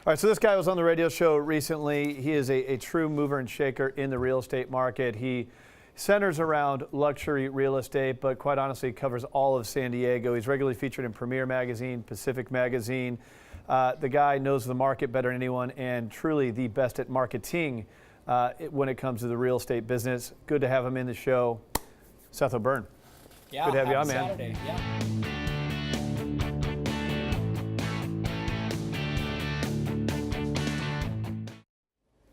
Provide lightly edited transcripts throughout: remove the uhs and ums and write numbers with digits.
All right, so this guy was on the radio show recently. He is a true mover and shaker in the real estate market. He centers around luxury real estate, but quite honestly covers all of San Diego. He's regularly featured in Premier Magazine, Pacific Magazine. The guy knows the market better than anyone and truly the best at marketing when it comes to the real estate business. Good to have him in the show. Seth O'Byrne. Yeah, good to have you on, man. Saturday. Yeah.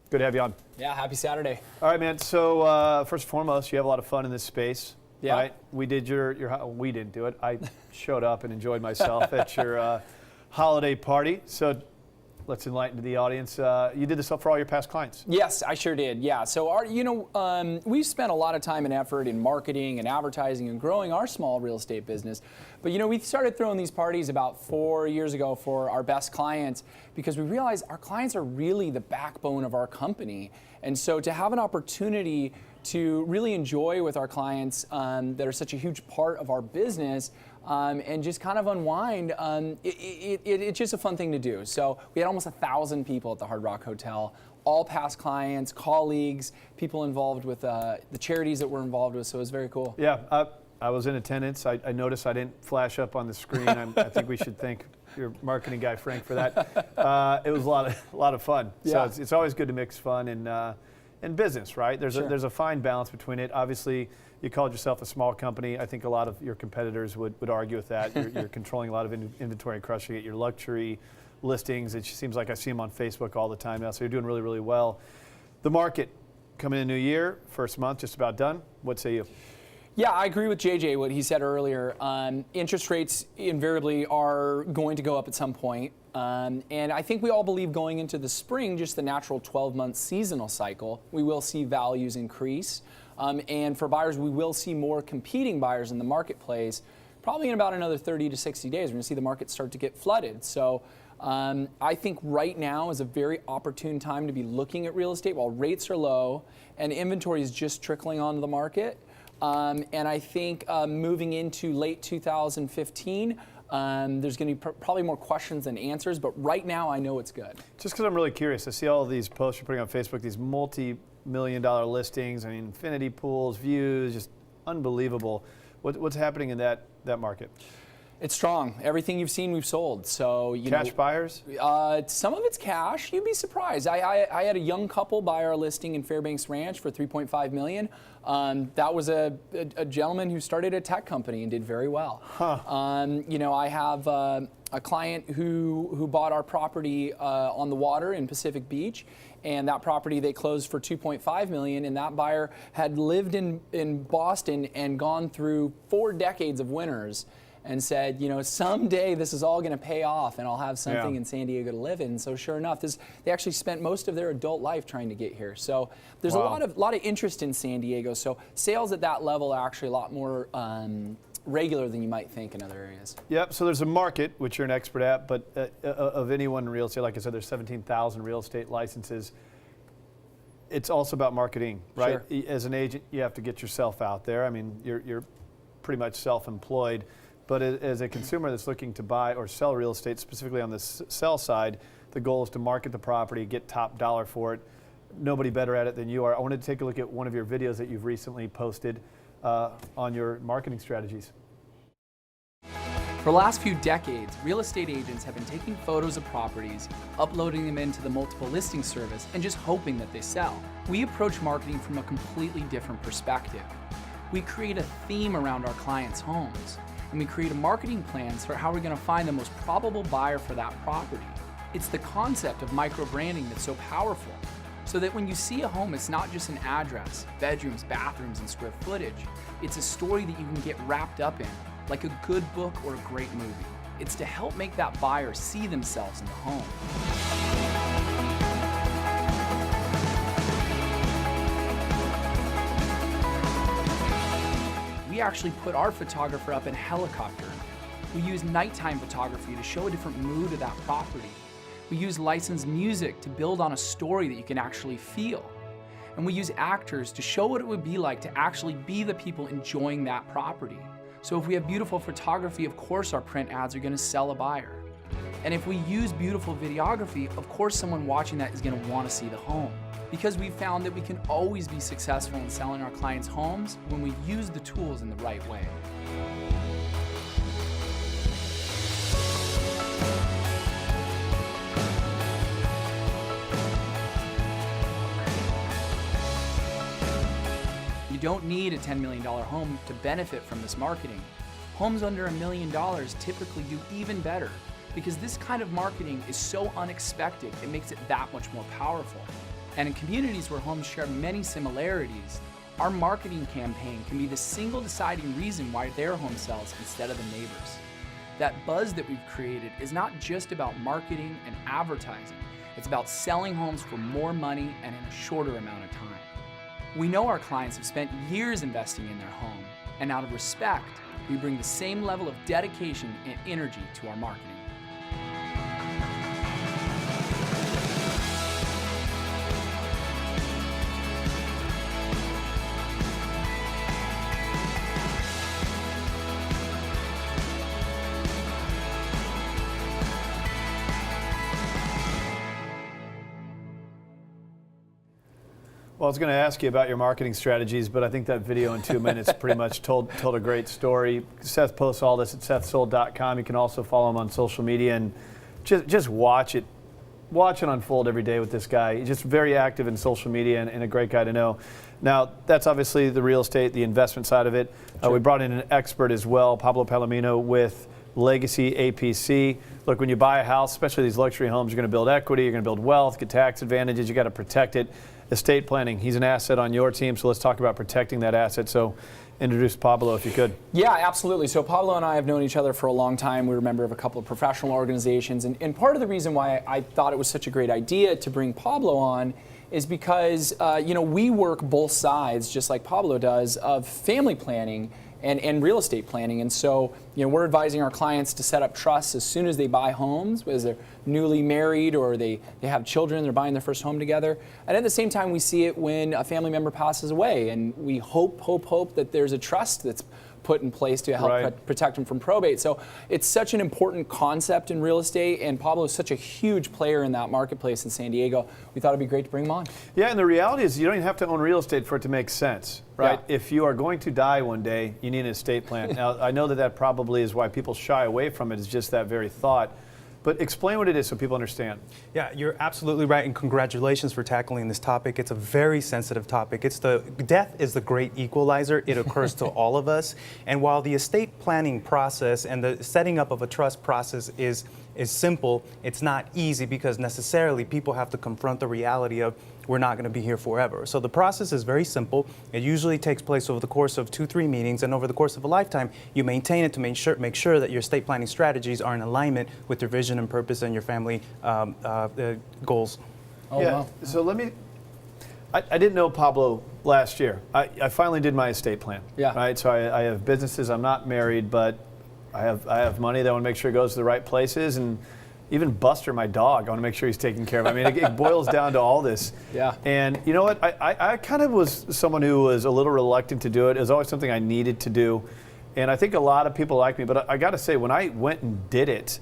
Good to have you on. Yeah, happy Saturday. All right, man. So first and foremost, you have a lot of fun in this space. Yeah. Right? We did we didn't do it. I showed up and enjoyed myself at your holiday party. So let's enlighten the audience. You did this for all your past clients. Yes, I sure did. Yeah. So we've spent a lot of time and effort in marketing and advertising and growing our small real estate business. But we started throwing these parties about 4 years ago for our best clients because we realized our clients are really the backbone of our company. And so to have an opportunity to really enjoy with our clients that are such a huge part of our business and just kind of unwind, it's just a fun thing to do. So we had almost 1,000 people at the Hard Rock Hotel, all past clients, colleagues, people involved with the charities that we're involved with, so it was very cool. Yeah, I was in attendance. I noticed I didn't flash up on the screen. I think we should thank your marketing guy, Frank, for that. It was a lot of fun. Yeah. So it's always good to mix fun and business, right? There's a fine balance between it. Obviously, you called yourself a small company. I think a lot of your competitors would argue with that. You're controlling a lot of inventory and crushing it. Your luxury listings, it seems like I see them on Facebook all the time now, so you're doing really, really well. The market coming in the new year, first month, just about done. What say you? Yeah, I agree with JJ, what he said earlier. Interest rates invariably are going to go up at some point. And I think we all believe going into the spring, just the natural 12-month seasonal cycle, we will see values increase. And for buyers, we will see more competing buyers in the marketplace. Probably in about another 30 to 60 days, we're going to see the market start to get flooded. So I think right now is a very opportune time to be looking at real estate while rates are low and inventory is just trickling onto the market. And I think moving into late 2015, there's going to be probably more questions than answers, but right now I know it's good. Just because I'm really curious, I see all of these posts you're putting on Facebook, these multi-million-dollar listings, I mean, infinity pools, views, just unbelievable. What's happening in that market? It's strong. Everything you've seen, we've sold. So cash buyers? Some of it's cash. You'd be surprised. I had a young couple buy our listing in Fairbanks Ranch for $3.5 million. That was a gentleman who started a tech company and did very well. Huh. I have a client who bought our property on the water in Pacific Beach, and that property they closed for $2.5 million, and that buyer had lived in Boston and gone through 4 decades of winters and said, someday this is all going to pay off and I'll have something in San Diego to live in. So sure enough, they actually spent most of their adult life trying to get here. So there's a lot of interest in San Diego. So sales at that level are actually a lot more regular than you might think in other areas. Yep, so there's a market, which you're an expert at, but of anyone in real estate, like I said, there's 17,000 real estate licenses. It's also about marketing, right? Sure. As an agent, you have to get yourself out there. I mean, you're pretty much self-employed. But as a consumer that's looking to buy or sell real estate, specifically on the sell side, the goal is to market the property, get top dollar for it. Nobody better at it than you are. I wanted to take a look at one of your videos that you've recently posted on your marketing strategies. For the last few decades, real estate agents have been taking photos of properties, uploading them into the multiple listing service, and just hoping that they sell. We approach marketing from a completely different perspective. We create a theme around our clients' homes, and we create a marketing plans for how we're going to find the most probable buyer for that property. It's the concept of micro-branding that's so powerful, so that when you see a home, it's not just an address, bedrooms, bathrooms, and square footage. It's a story that you can get wrapped up in, like a good book or a great movie. It's to help make that buyer see themselves in the home. We actually put our photographer up in a helicopter. We use nighttime photography to show a different mood of that property. We use licensed music to build on a story that you can actually feel. And we use actors to show what it would be like to actually be the people enjoying that property. So if we have beautiful photography, of course our print ads are going to sell a buyer. And if we use beautiful videography, of course someone watching that is going to want to see the home. Because we've found that we can always be successful in selling our clients' homes when we use the tools in the right way. You don't need a $10 million home to benefit from this marketing. Homes under $1 million typically do even better because this kind of marketing is so unexpected, it makes it that much more powerful. And in communities where homes share many similarities, our marketing campaign can be the single deciding reason why their home sells instead of the neighbors. That buzz that we've created is not just about marketing and advertising, it's about selling homes for more money and in a shorter amount of time. We know our clients have spent years investing in their home, and out of respect, we bring the same level of dedication and energy to our marketing. Well, I was going to ask you about your marketing strategies, but I think that video in 2 minutes pretty much told a great story. Seth posts all this at sethsold.com. You can also follow him on social media and just watch it unfold every day with this guy. He's just very active in social media and a great guy to know. Now, that's obviously the real estate, the investment side of it. Sure. We brought in an expert as well, Pablo Palomino with Legacy APC. Look, when you buy a house, especially these luxury homes, you're going to build equity, you're going to build wealth, get tax advantages, you got to protect it. Estate planning, he's an asset on your team, so let's talk about protecting that asset. So introduce Pablo if you could. Yeah, absolutely. So Pablo and I have known each other for a long time. We're a member of a couple of professional organizations. And part of the reason why I thought it was such a great idea to bring Pablo on is because we work both sides, just like Pablo does, of family planning and real estate planning. And so we're advising our clients to set up trusts as soon as they buy homes, whether they're newly married or they have children, they're buying their first home together. And at the same time, we see it when a family member passes away, and we hope that there's a trust that's put in place to help protect them from probate. So it's such an important concept in real estate, and Pablo is such a huge player in that marketplace in San Diego. We thought it'd be great to bring him on. Yeah, and the reality is you don't even have to own real estate for it to make sense, right? Yeah. If you are going to die one day, you need an estate plan. Now, I know that probably is why people shy away from it, is just that very thought. But explain what it is so people understand. Yeah, you're absolutely right, and congratulations for tackling this topic. It's a very sensitive topic. Death is the great equalizer. It occurs to all of us. And while the estate planning process and the setting up of a trust process is simple, it's not easy because necessarily people have to confront the reality of we're not going to be here forever. So the process is very simple. It usually takes place over the course of 2-3 meetings, and over the course of a lifetime, you maintain it to make sure that your estate planning strategies are in alignment with your vision and purpose and your family goals. Oh, yeah. Wow. So I didn't know Pablo last year. I finally did my estate plan. Yeah. Right. So I have businesses. I'm not married, but I have money that I want to make sure goes to the right places, and even Buster, my dog, I want to make sure he's taken care of. I mean, it boils down to all this. Yeah. And you know what? I kind of was someone who was a little reluctant to do it. It was always something I needed to do. And I think a lot of people like me. But I got to say, when I went and did it,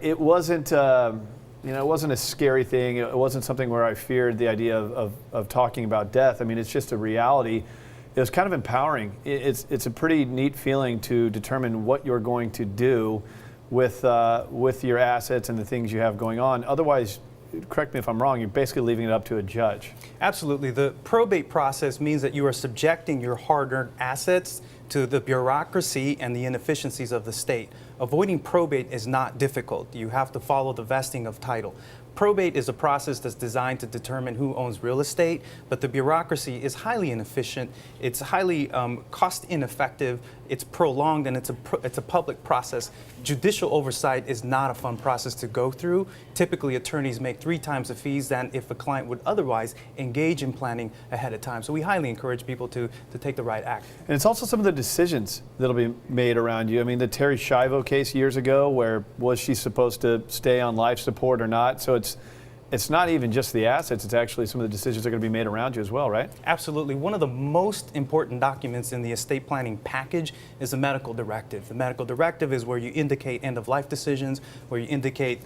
it wasn't it wasn't a scary thing. It wasn't something where I feared the idea of talking about death. I mean, it's just a reality. It was kind of empowering. It's a pretty neat feeling to determine what you're going to do with your assets and the things you have going on. Otherwise, correct me if I'm wrong, you're basically leaving it up to a judge. Absolutely. The probate process means that you are subjecting your hard-earned assets to the bureaucracy and the inefficiencies of the state. Avoiding probate is not difficult. You have to follow the vesting of title. Probate is a process that's designed to determine who owns real estate, but the bureaucracy is highly inefficient. It's highly cost ineffective. It's prolonged, and it's a public process. Judicial oversight is not a fun process to go through. Typically, attorneys make 3 times the fees than if a client would otherwise engage in planning ahead of time. So we highly encourage people to take the right act. And it's also some of the decisions that'll be made around you. I mean, the Terry Schiavo case years ago, where was she supposed to stay on life support or not? So it's not even just the assets, it's actually some of the decisions that are going to be made around you as well, right? Absolutely. One of the most important documents in the estate planning package is the medical directive. The medical directive is where you indicate end-of-life decisions, where you indicate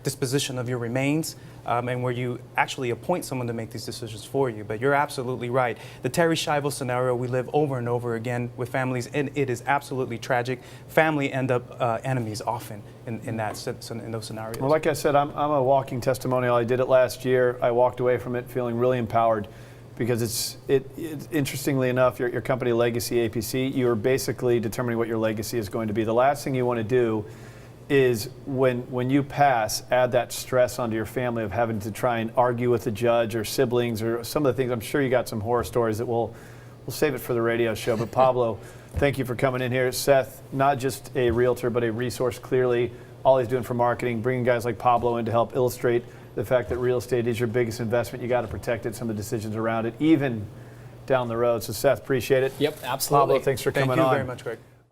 disposition of your remains, and where you actually appoint someone to make these decisions for you. But you're absolutely right. The Terry Schiavo scenario we live over and over again with families, and it is absolutely tragic. Family end up enemies often in those scenarios. Well, like I said, I'm a walking testimonial. I did it last year. I walked away from it feeling really empowered because it's interestingly enough, your company Legacy APC, you're basically determining what your legacy is going to be. The last thing you want to do is when you pass, add that stress onto your family of having to try and argue with the judge or siblings or some of the things. I'm sure you got some horror stories that we'll save it for the radio show. But Pablo, thank you for coming in here. Seth, not just a realtor, but a resource, clearly, all he's doing for marketing, bringing guys like Pablo in to help illustrate the fact that real estate is your biggest investment. You got to protect it, some of the decisions around it, even down the road. So Seth, appreciate it. Yep, absolutely. Pablo, thanks for coming on. Thank you very much, Greg.